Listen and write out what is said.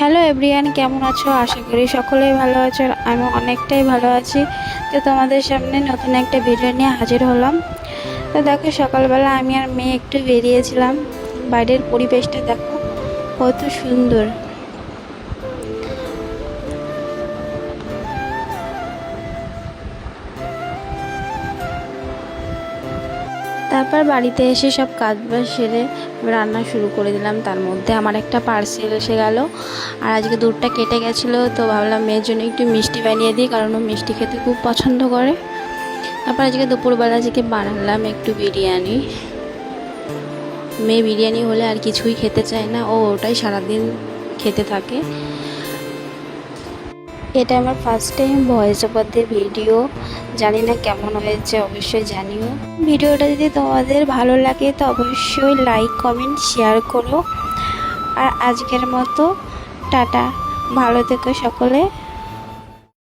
Hello everyone, কেমন আছো? আশা করি সকলেই ভালো আছো। আমি অনেকটাই ভালো আছি। তো তোমাদের সামনে নতুন একটা ভিডিও নিয়ে হাজির হলাম। তো দেখো, সকালবেলা আমি আর মেয়ে একটু বেরিয়েছিলাম। বাইরের পরিবেশটা দেখো কত সুন্দর। তারপর বাড়িতে এসে সব কাজ বাজ সেরে রান্না শুরু করে দিলাম। তার মধ্যে আমার একটা পার্সেল এসে গেল। আর আজকে দুধটা কেটে গেছিলো, তো ভাবলাম মেয়ের জন্য একটু মিষ্টি বানিয়ে দিই, কারণ ও মিষ্টি খেতে খুব পছন্দ করে। তারপর আজকে দুপুরবেলা আজকে বানালাম একটু বিরিয়ানি। মেয়ে বিরিয়ানি হলে আর কিছুই খেতে চায় না, ও ওটাই সারাদিন খেতে থাকে। এটা আমার ফার্স্ট টাইম ভয়েস ওভার দিয়ে ভিডিও, জানি না কেমন হয়েছে, অবশ্যই জানিও। ভিডিওটা যদি তোমাদের ভালো লাগে তো অবশ্যই লাইক কমেন্ট শেয়ার করো। আর আজকের মতো টাটা, ভালো থেকো সকলে।